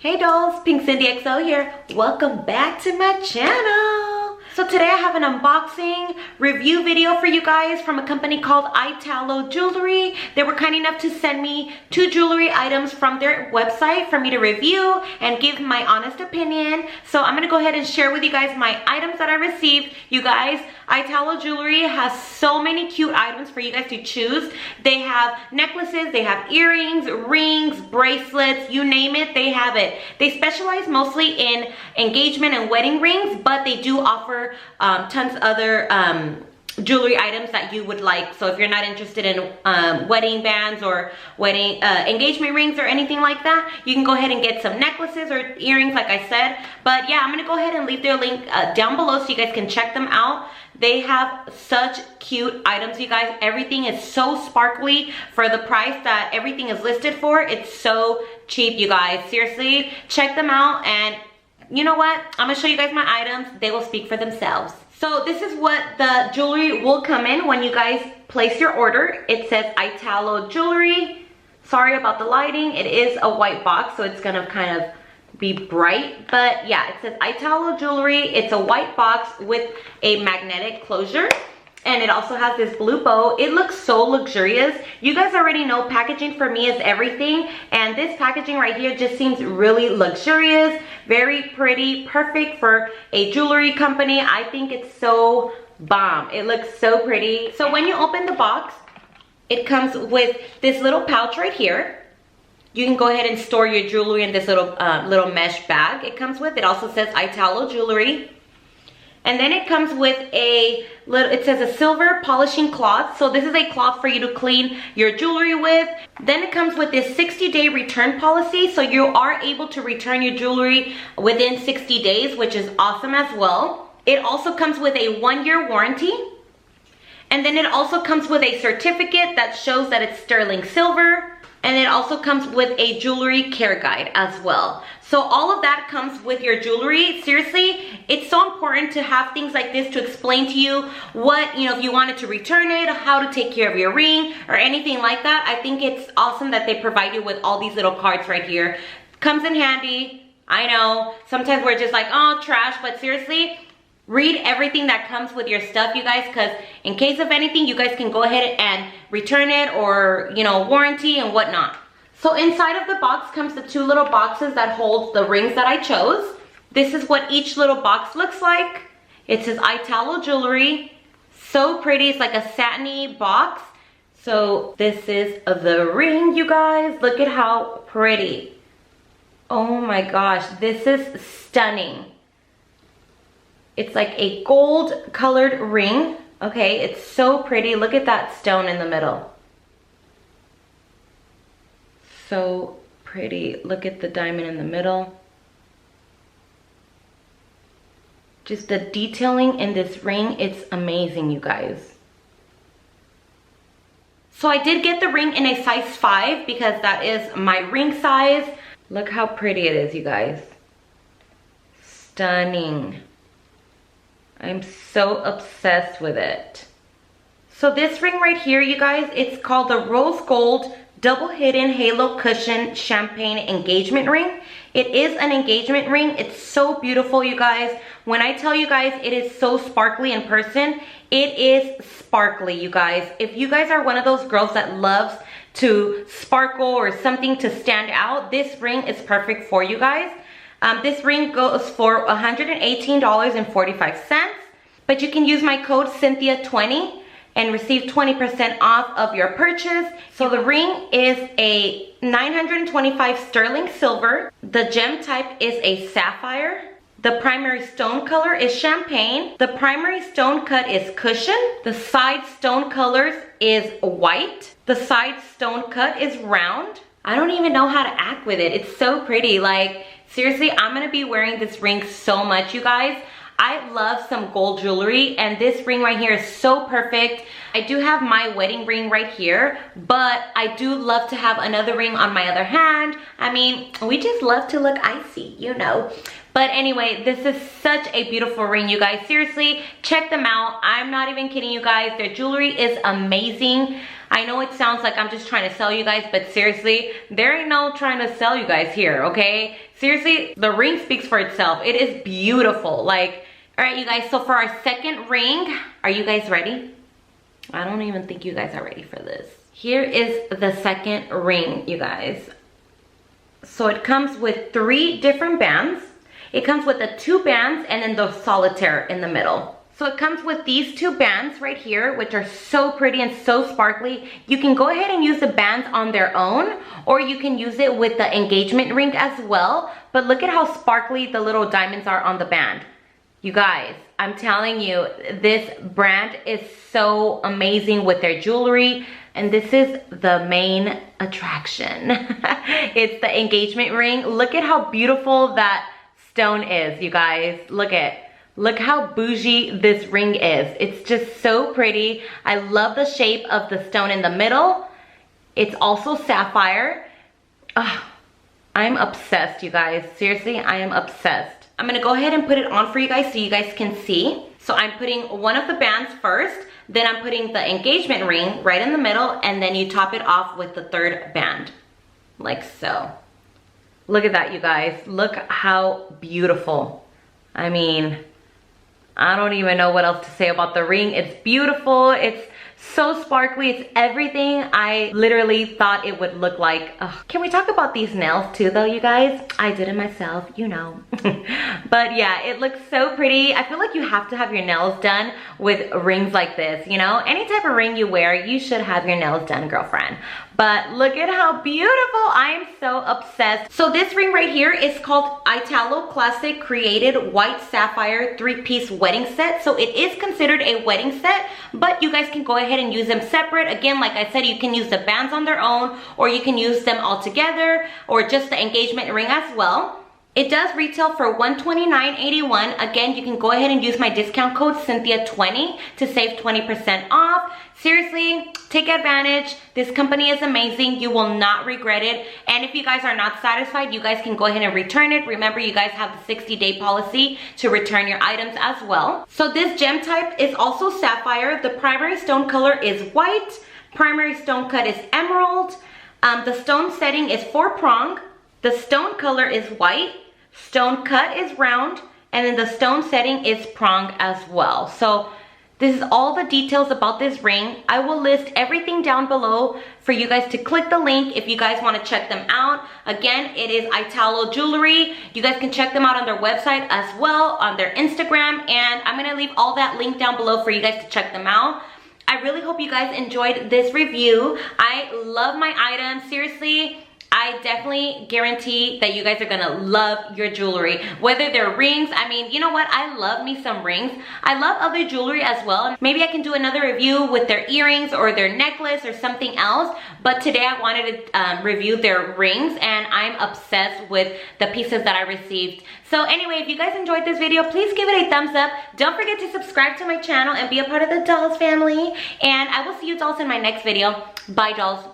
Hey dolls, Pinkcyndixo here. Welcome back to my channel. So today I have an unboxing review video for you guys from a company called ITALO Jewelry. They were kind enough to send me 2 jewelry items from their website for me to review and give my honest opinion. So I'm gonna go ahead and share with you guys my items that I received. You guys, ITALO Jewelry has so many cute items for you guys to choose. They have necklaces, they have earrings, rings, bracelets, you name it, they have it. They specialize mostly in engagement and wedding rings, but they do offer tons of other jewelry items that you would like. So if you're not interested in wedding bands or wedding engagement rings or anything like that, you can go ahead and get some necklaces or earrings like I said. But yeah, I'm gonna go ahead and leave their link down below so you guys can check them out. They have such cute items, you guys. Everything is so sparkly for the price that everything is listed for. It's so cheap, you guys. Seriously, check them out. And you know what? I'm gonna show you guys my items. They will speak for themselves. So this is what the jewelry will come in when you guys place your order. It says ITALO Jewelry. Sorry about the lighting. It is a white box, so it's gonna kind of be bright, but yeah, it says ITALO Jewelry. It's a white box with a magnetic closure, and it also has this blue bow. It looks so luxurious. You guys already know packaging for me is everything, and this packaging right here just seems really luxurious, very pretty, perfect for a jewelry company. I think it's so bomb. It looks so pretty. So when you open the box, it comes with this little pouch right here. You can go ahead and store your jewelry in this little mesh bag it comes with. It also says ITALO Jewelry. And then it comes with it says a silver polishing cloth. So this is a cloth for you to clean your jewelry with. Then it comes with this 60-day return policy. So you are able to return your jewelry within 60 days, which is awesome as well. It also comes with a 1-year warranty. And then it also comes with a certificate that shows that it's sterling silver. And it also comes with a jewelry care guide as well. So all of that comes with your jewelry. Seriously, it's so important to have things like this to explain to you what, if you wanted to return it, how to take care of your ring or anything like that. I think it's awesome that they provide you with all these little cards right here. Comes in handy. I know, sometimes we're just like, oh, trash, but seriously, read everything that comes with your stuff, you guys, because in case of anything, you guys can go ahead and return it or, warranty and whatnot. So inside of the box comes the 2 little boxes that hold the rings that I chose. This is what each little box looks like. It says ITALO Jewelry. So pretty. It's like a satiny box. So this is the ring, you guys. Look at how pretty. Oh my gosh, this is stunning. It's like a gold colored ring. Okay, it's so pretty. Look at that stone in the middle. So pretty. Look at the diamond in the middle. Just the detailing in this ring, it's amazing, you guys. So I did get the ring in a size 5 because that is my ring size. Look how pretty it is, you guys. Stunning. I'm so obsessed with it. So this ring right here, you guys, it's called the Rose Gold Double Hidden Halo Cushion Champagne Engagement Ring. It is an engagement ring. It's so beautiful, you guys. When I tell you guys it is so sparkly in person, it is sparkly, you guys. If you guys are one of those girls that loves to sparkle or something to stand out, this ring is perfect for you guys. This ring goes for $118.45, but you can use my code Cynthia20 and receive 20% off of your purchase. So the ring is a 925 sterling silver. The gem type is a sapphire. The primary stone color is champagne. The primary stone cut is cushion. The side stone colors is white. The side stone cut is round. I don't even know how to act with it. It's so pretty. Like, seriously, I'm gonna be wearing this ring so much, you guys. I love some gold jewelry, and this ring right here is so perfect. I do have my wedding ring right here, but I do love to have another ring on my other hand. I mean, we just love to look icy, But anyway, this is such a beautiful ring, you guys. Seriously, check them out. I'm not even kidding you guys. Their jewelry is amazing. I know it sounds like I'm just trying to sell you guys, but seriously, there ain't no trying to sell you guys here, okay? Seriously, the ring speaks for itself. It is beautiful. Like, all right, you guys, so for our second ring, are you guys ready? I don't even think you guys are ready for this. Here is the second ring, you guys. So it comes with 3 different bands. It comes with the 2 bands and then the solitaire in the middle. So it comes with these 2 bands right here, which are so pretty and so sparkly. You can go ahead and use the bands on their own, or you can use it with the engagement ring as well. But look at how sparkly the little diamonds are on the band. You guys, I'm telling you, this brand is so amazing with their jewelry. And this is the main attraction. It's the engagement ring. Look at how beautiful that stone is, you guys. Look how bougie this ring is. It's just so pretty. I love the shape of the stone in the middle. It's also sapphire. I'm obsessed, you guys. Seriously, I am obsessed. I'm gonna go ahead and put it on for you guys so you guys can see. So I'm putting one of the bands first, then I'm putting the engagement ring right in the middle, and then you top it off with the 3rd band, like so. Look at that, you guys. Look how beautiful. I mean, I don't even know what else to say about the ring. It's beautiful. It's so sparkly. It's everything I literally thought it would look like. Can we talk about these nails too though, you guys? I did it myself, you know. But yeah, it looks so pretty. I feel like you have to have your nails done with rings like this, you know? Any type of ring you wear, you should have your nails done, girlfriend. But look at how beautiful. I am so obsessed. So this ring right here is called ITALO Classic Created White Sapphire 3-piece wedding set. So it is considered a wedding set, but you guys can go ahead and use them separate. Again, like I said, you can use the bands on their own, or you can use them all together, or just the engagement ring as well. It does retail for $129.81. Again, you can go ahead and use my discount code Cynthia20 to save 20% off. Seriously, take advantage. This company is amazing. You will not regret it. And if you guys are not satisfied, you guys can go ahead and return it. Remember, you guys have the 60-day policy to return your items as well. So this gem type is also sapphire. The primary stone color is white. Primary stone cut is emerald. The stone setting is 4-prong. The stone color is white. Stone cut is round. And then the stone setting is prong as well. So this is all the details about this ring. I will list everything down below for you guys to click the link if you guys want to check them out. Again, it is ITALO Jewelry. You guys can check them out on their website as well, on their Instagram, and I'm going to leave all that link down below for you guys to check them out. I really hope you guys enjoyed this review. I love my items. Seriously, I definitely guarantee that you guys are gonna love your jewelry. Whether they're rings, I mean, you know what? I love me some rings. I love other jewelry as well. Maybe I can do another review with their earrings or their necklace or something else. But today I wanted to review their rings, and I'm obsessed with the pieces that I received. So anyway, if you guys enjoyed this video, please give it a thumbs up. Don't forget to subscribe to my channel and be a part of the Dolls family. And I will see you dolls in my next video. Bye, dolls.